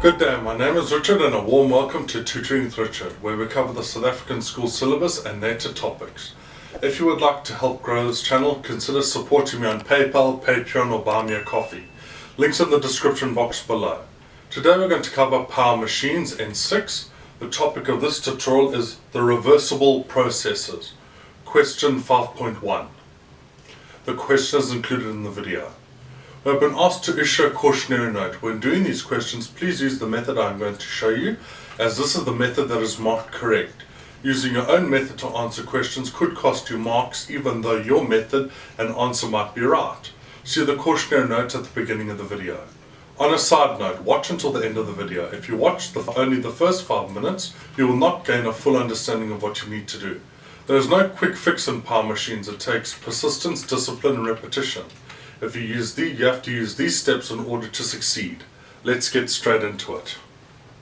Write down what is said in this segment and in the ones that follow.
Good day, my name is Richard and a warm welcome to Tutoring with Richard, where we cover the South African school syllabus and native topics. If you would like to help grow this channel, consider supporting me on PayPal, Patreon or Buy Me a Coffee. Links in the description box below. Today we're going to cover power machines in 6. The topic of this tutorial is the reversible processes. Question 5.1. The question is included in the video. We have been asked to issue a cautionary note. When doing these questions, please use the method I'm going to show you, as this is the method that is marked correct. Using your own method to answer questions could cost you marks, even though your method and answer might be right. See the cautionary note at the beginning of the video. On a side note, watch until the end of the video. If you watch only the first 5 minutes, you will not gain a full understanding of what you need to do. There is no quick fix in power machines. It takes persistence, discipline and repetition. If you have to use these steps in order to succeed. Let's get straight into it.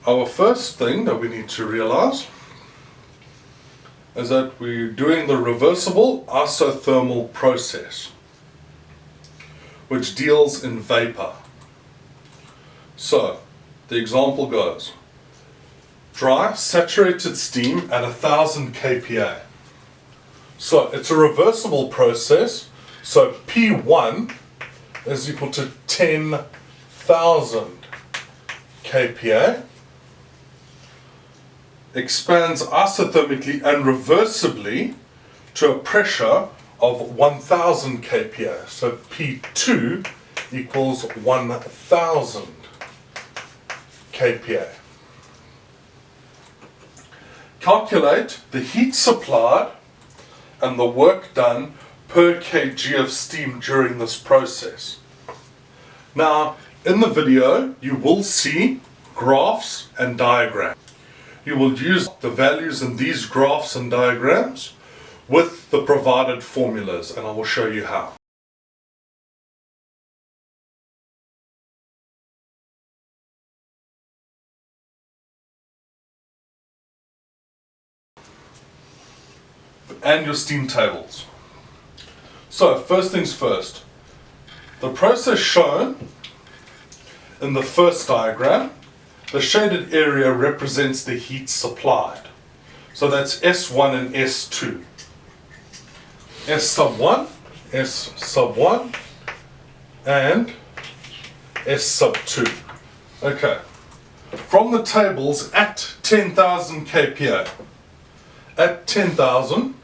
Our first thing that we need to realize is that we're doing the reversible isothermal process, which deals in vapor. So, the example goes, dry saturated steam at 1000 kPa. So, it's a reversible process, so P1 is equal to 10,000 kPa, expands isothermically and reversibly to a pressure of 1000 kPa. So P2 equals 1000 kPa. Calculate the heat supplied and the work done per kg of steam during this process. Now, in the video, you will see graphs and diagrams. You will use the values in these graphs and diagrams with the provided formulas, and I will show you how. And your steam tables. So, first things first, the process shown in the first diagram, the shaded area represents the heat supplied. So that's S1 and S2. S sub 1, S sub 1, and S sub 2. Okay, from the tables at 10,000 kPa, at 10,000,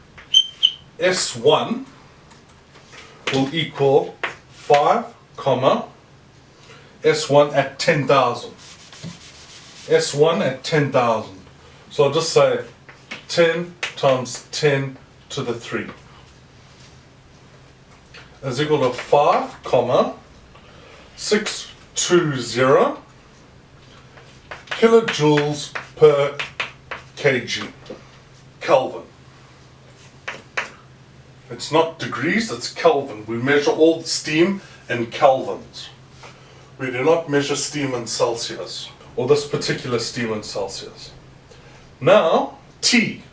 S1 will equal 5, S1 at 10,000. S1 at 10,000. So I'll just say 10 times 10 to the 3 is equal to 5, 620 kilojoules per kg. Kelvin. It's not degrees, it's Kelvin. We measure all steam in kelvins. We do not measure steam in Celsius, or this particular steam in Celsius. Now, T.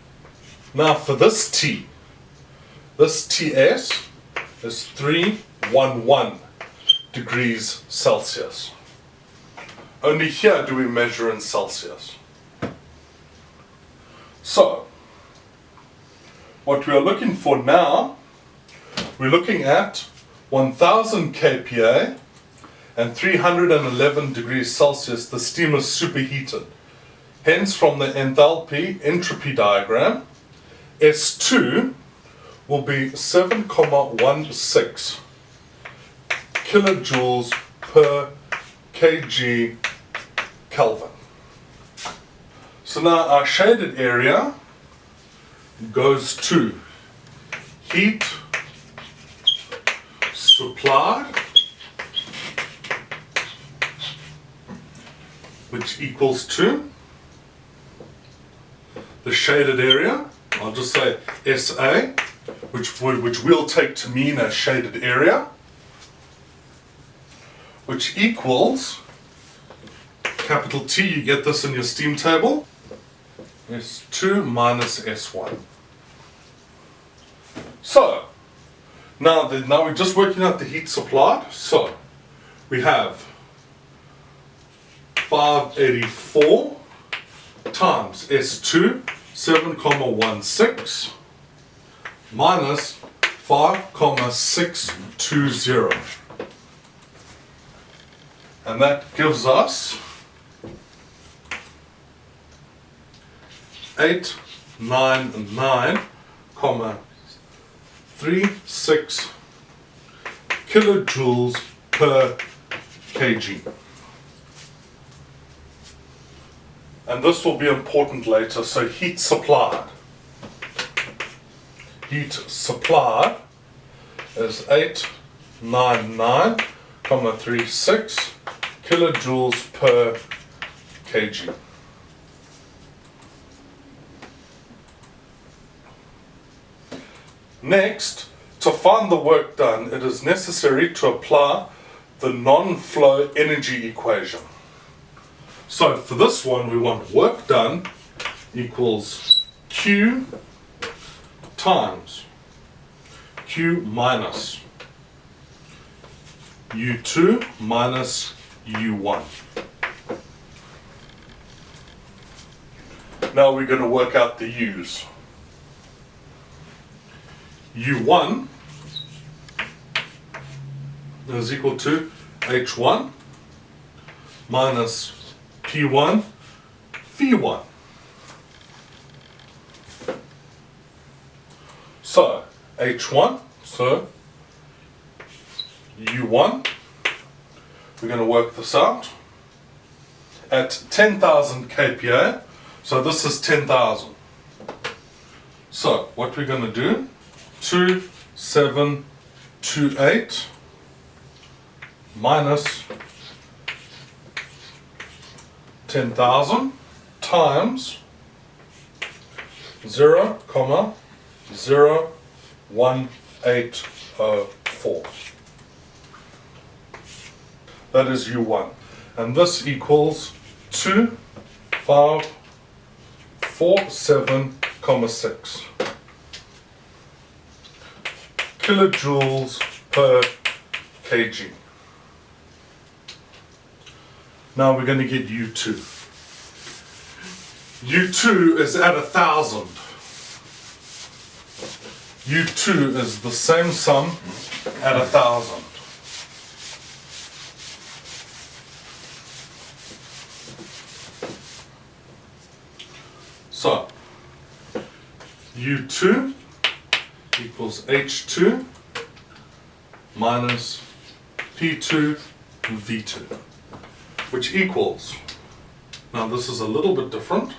Now for this T, this TS is 311 degrees Celsius. Only here do we measure in Celsius. So, what we are looking for now, we're looking at 1000 kPa and 311 degrees Celsius. The steam is superheated. Hence, from the enthalpy diagram, S2 will be 7,16 kilojoules per kg Kelvin. So now our shaded area goes to heat supplied, which equals to the shaded area, I'll just say SA, which we'll take to mean a shaded area, which equals capital T, you get this in your steam table, S2 minus S1. So, now we're just working out the heat supplied. So, we have 584 times S2 7,16 minus 5,620. And that gives us 899,36 kilojoules per kg. And this will be important later. So heat supplied. Heat supplied is 899,36 kilojoules per kg. Next, to find the work done, it is necessary to apply the non-flow energy equation. So for this one, we want work done equals Q times Q minus U2 minus U1. Now we're going to work out the U's. U1 is equal to H1 minus P1 V1. So H1, so U1, we're going to work this out at 10,000 kPa, so this is 10,000. So what we're going to do, 2728 minus 10,000 times 0,01804. That is U1. And this equals 2547,6 kilojoules per kg. Now we're going to get U2. U2 is at 1,000. U2 is the same sum at 1,000. So U2 equals H2 minus P2 V2, which equals, now this is a little bit different,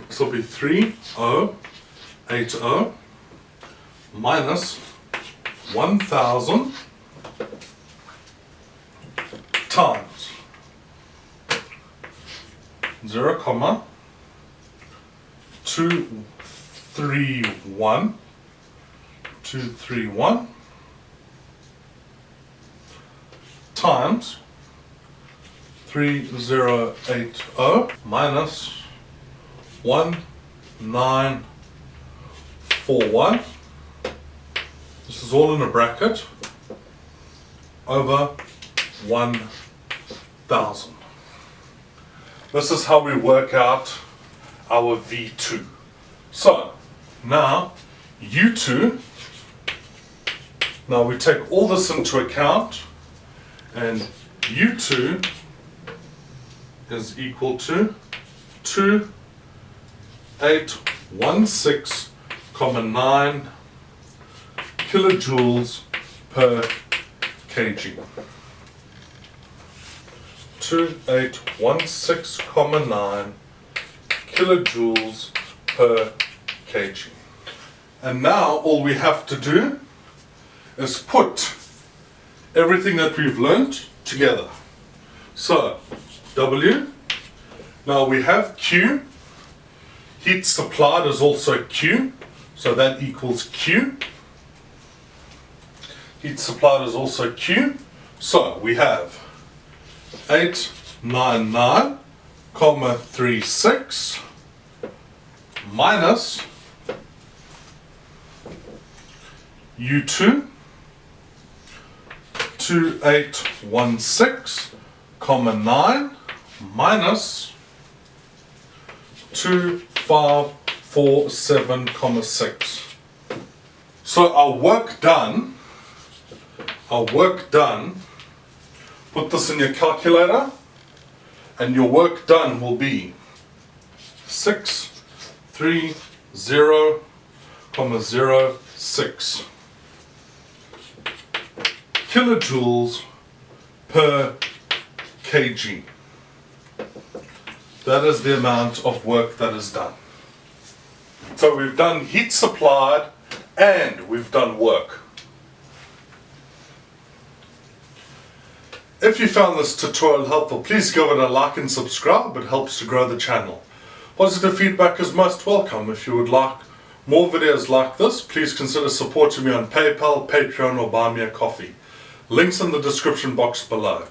this will be 3080 minus 1,000 times 0,231 times 3080 minus 1941. This is all in a bracket over 1,000. This is how we work out our V2. So now U2, now we take all this into account, and U2 is equal to 2816,9 kilojoules per kg. 2816,9 kilojoules per kg. And now all we have to do is put everything that we've learned together. So W, now we have Q, heat supplied is also Q, so that equals Q. Heat supplied is also Q, so we have 899,36 minus U2 2816,9 minus 2547,6. So our work done, put this in your calculator, and your work done will be 630,06 kilojoules per kg. That is the amount of work that is done. So we've done heat supplied and we've done work. If you found this tutorial helpful, please give it a like and subscribe. It helps to grow the channel. Positive feedback is most welcome. If you would like more videos like this, please consider supporting me on PayPal, Patreon, or Buy Me a Coffee. Links in the description box below.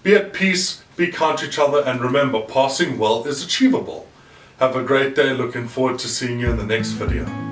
Be at peace, be kind to each other, and remember, passing well is achievable. Have a great day. Looking forward to seeing you in the next video.